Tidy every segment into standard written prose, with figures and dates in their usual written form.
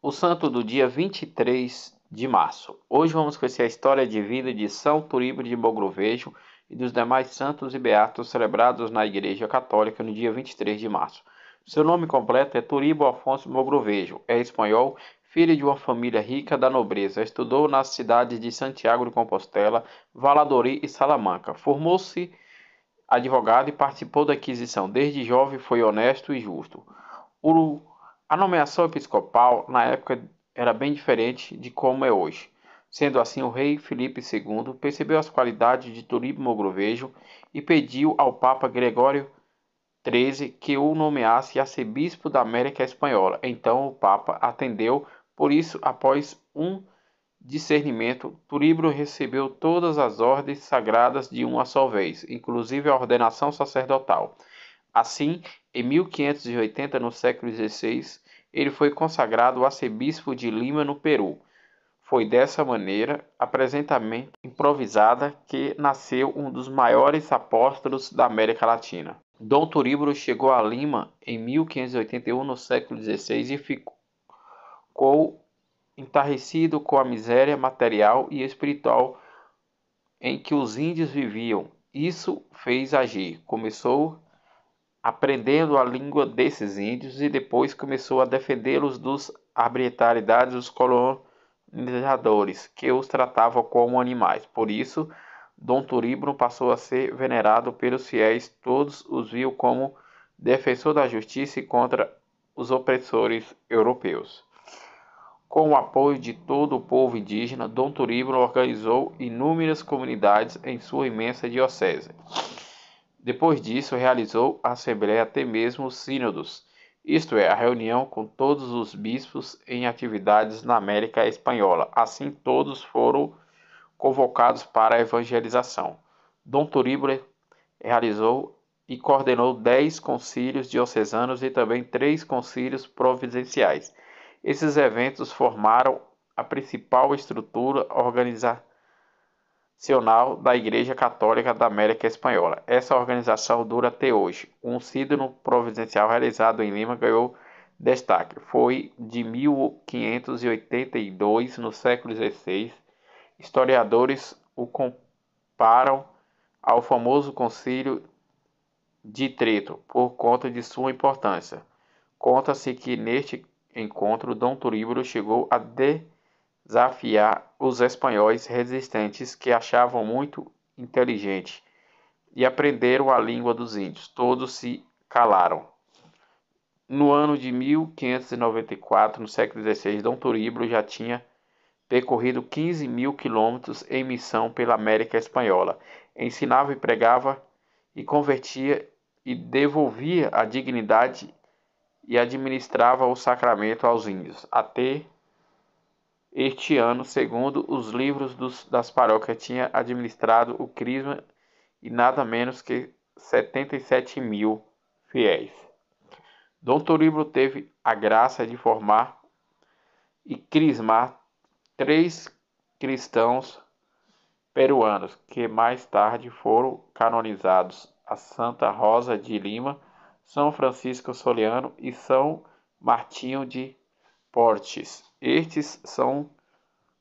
O santo do dia 23 de março. Hoje vamos conhecer a história de vida de São Turíbio de Mogrovejo e dos demais santos e beatos celebrados na Igreja Católica no dia 23 de março. Seu nome completo é Turíbio Afonso Mogrovejo. É espanhol, filho de uma família rica da nobreza. Estudou nas cidades de Santiago de Compostela, Valladolid e Salamanca. Formou-se advogado e participou da Inquisição. Desde jovem foi honesto e justo. A nomeação episcopal na época era bem diferente de como é hoje. Sendo assim, o rei Filipe II percebeu as qualidades de Turíbio Mogrovejo e pediu ao Papa Gregório XIII que o nomeasse arcebispo da América Espanhola. Então o Papa atendeu, por isso, após um discernimento, Turíbio recebeu todas as ordens sagradas de uma só vez, inclusive a ordenação sacerdotal. Assim, em 1580, no século XVI, ele foi consagrado arcebispo de Lima, no Peru. Foi dessa maneira, apresentamento improvisada, que nasceu um dos maiores apóstolos da América Latina. Dom Turíbio chegou a Lima em 1581, no século XVI, e ficou entarrecido com a miséria material e espiritual em que os índios viviam. Isso fez agir. Começou aprendendo a língua desses índios e depois começou a defendê-los das arbitrariedades dos colonizadores, que os tratavam como animais. Por isso, Dom Turíbio passou a ser venerado pelos fiéis. Todos os viam como defensor da justiça e contra os opressores europeus. Com o apoio de todo o povo indígena, Dom Turíbio organizou inúmeras comunidades em sua imensa diocese. Depois disso, realizou a Assembleia, até mesmo os sínodos, isto é, a reunião com todos os bispos em atividades na América Espanhola. Assim, todos foram convocados para a evangelização. Dom Turíbio realizou e coordenou 10 concílios diocesanos e também 3 concílios providenciais. Esses eventos formaram a principal estrutura organizacional da Igreja Católica da América Espanhola. Essa organização dura até hoje. Um sínodo providencial realizado em Lima ganhou destaque. Foi de 1582, no século XVI. Historiadores o comparam ao famoso Concílio de Trento por conta de sua importância. Conta-se que neste encontro Dom Turíbio chegou a desafiar os espanhóis resistentes, que achavam muito inteligente e aprenderam a língua dos índios. Todos se calaram. No ano de 1594, no século XVI, Dom Turíbio já tinha percorrido 15.000 quilômetros em missão pela América Espanhola. Ensinava e pregava e convertia e devolvia a dignidade e administrava o sacramento aos índios. Até este ano, segundo os livros das paróquias, tinha administrado o crisma e nada menos que 77.000 fiéis. Dom Turíbio teve a graça de formar e crismar 3 cristãos peruanos, que mais tarde foram canonizados: a Santa Rosa de Lima, São Francisco Soliano e São Martinho de Portes. Estes são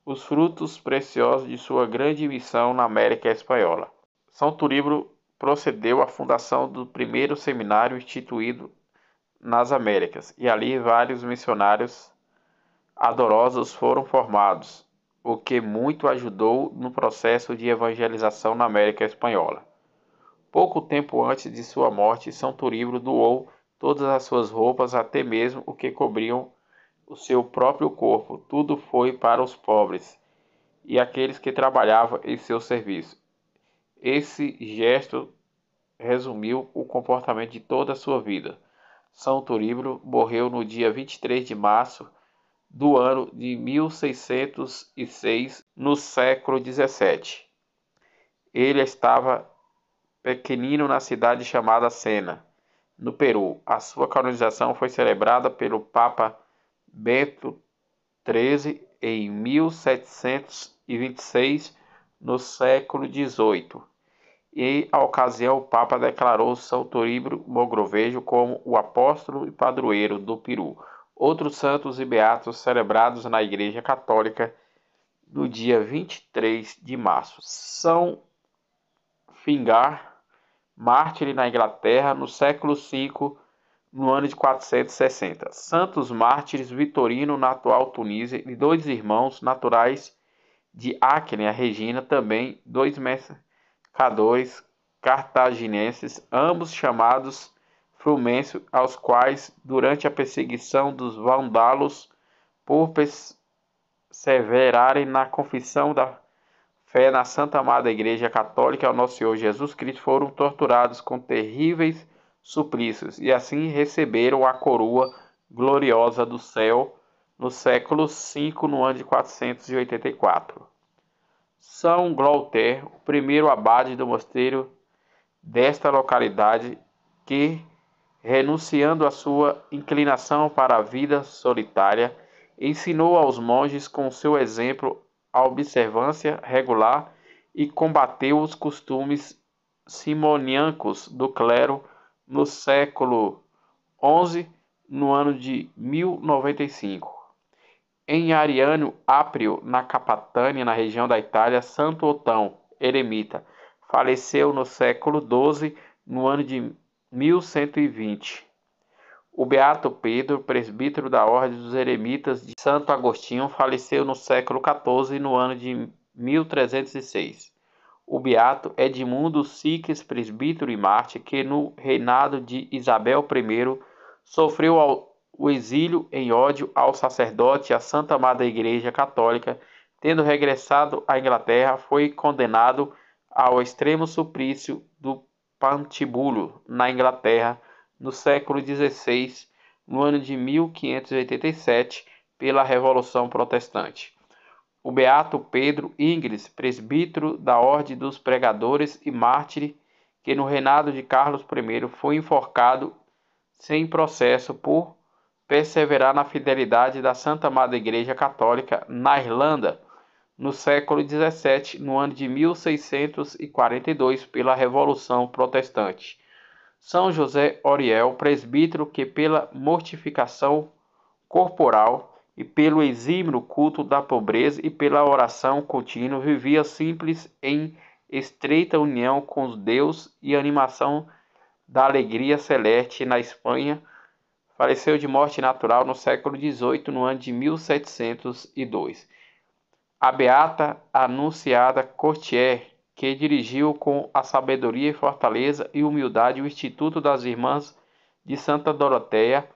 os frutos preciosos de sua grande missão na América Espanhola. São Turíbio procedeu à fundação do primeiro seminário instituído nas Américas, e ali vários missionários ardorosos foram formados, o que muito ajudou no processo de evangelização na América Espanhola. Pouco tempo antes de sua morte, São Turíbio doou todas as suas roupas, até mesmo o que cobriam o seu próprio corpo. Tudo foi para os pobres e aqueles que trabalhavam em seu serviço. Esse gesto resumiu o comportamento de toda a sua vida. São Turíbio morreu no dia 23 de março do ano de 1606, no século XVII. Ele estava pequenino na cidade chamada Sena, no Peru. A sua canonização foi celebrada pelo Papa Bento XIII em 1726, no século XVIII. E, à ocasião, o Papa declarou São Turíbio Mogrovejo como o apóstolo e padroeiro do Peru. Outros santos e beatos celebrados na Igreja Católica no dia 23 de março. São Fingar, mártir na Inglaterra no século V, no ano de 460. Santos mártires Vitorino, na atual Tunísia, e dois irmãos naturais de Acre, a Regina, também dois mercadores cartaginenses, ambos chamados Frumêncio, aos quais, durante a perseguição dos vândalos, por perseverarem na confissão da fé na Santa Amada Igreja Católica ao Nosso Senhor Jesus Cristo, foram torturados com terríveis suplícios e assim receberam a coroa gloriosa do céu no século V, no ano de 484. São Glauter, o primeiro abade do mosteiro desta localidade, que, renunciando à sua inclinação para a vida solitária, ensinou aos monges com seu exemplo a observância regular e combateu os costumes simoniancos do clero no século XI, no ano de 1095. Em Ariano Aprio, na Capatânia, na região da Itália, Santo Otão, eremita, faleceu no século XII, no ano de 1120. O Beato Pedro, presbítero da Ordem dos Eremitas de Santo Agostinho, faleceu no século XIV, no ano de 1306. O Beato Edmundo Siques, presbítero e mártir, que no reinado de Isabel I sofreu o exílio em ódio ao sacerdote e à Santa Amada Igreja Católica, tendo regressado à Inglaterra, foi condenado ao extremo suplício do Pantíbulo, na Inglaterra, no século XVI, no ano de 1587, pela Revolução Protestante. O Beato Pedro Ingres, presbítero da Ordem dos Pregadores e mártir, que no reinado de Carlos I foi enforcado sem processo por perseverar na fidelidade da Santa Amada Igreja Católica na Irlanda, no século XVII, no ano de 1642, pela Revolução Protestante. São José Oriel, presbítero, que pela mortificação corporal e pelo exímio culto da pobreza e pela oração contínua vivia simples em estreita união com Deus e animação da alegria celeste na Espanha, faleceu de morte natural no século XVIII, no ano de 1702. A beata Anunciada Courtier, que dirigiu com a sabedoria, fortaleza e humildade o Instituto das Irmãs de Santa Doroteia,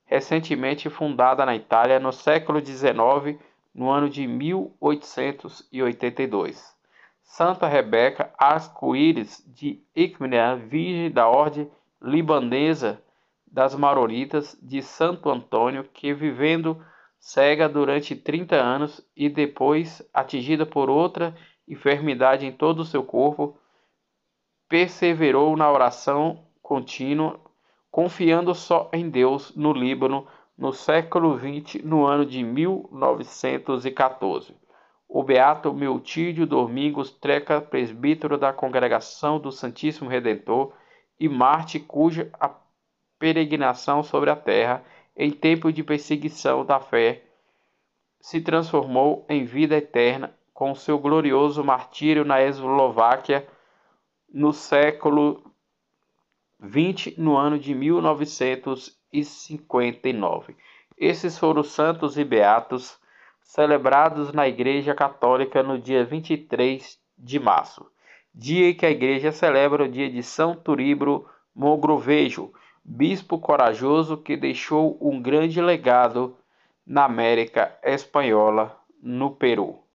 recentemente fundada na Itália no século XIX, no ano de 1882. Santa Rebeca Arco-Íris de Ickmenia, virgem da Ordem Libanesa das Maronitas de Santo Antônio, que, vivendo cega durante 30 anos e depois atingida por outra enfermidade em todo o seu corpo, perseverou na oração contínua, confiando só em Deus no Líbano, no século XX, no ano de 1914. O Beato Miltídio Domingos Treca, presbítero da Congregação do Santíssimo Redentor e mártir, cuja peregrinação sobre a terra, em tempo de perseguição da fé, se transformou em vida eterna com seu glorioso martírio na Eslováquia no século XX, no ano de 1959. Esses foram os santos e beatos celebrados na Igreja Católica no dia 23 de março, dia em que a Igreja celebra o dia de São Turíbero Mogrovejo, bispo corajoso que deixou um grande legado na América Espanhola, no Peru.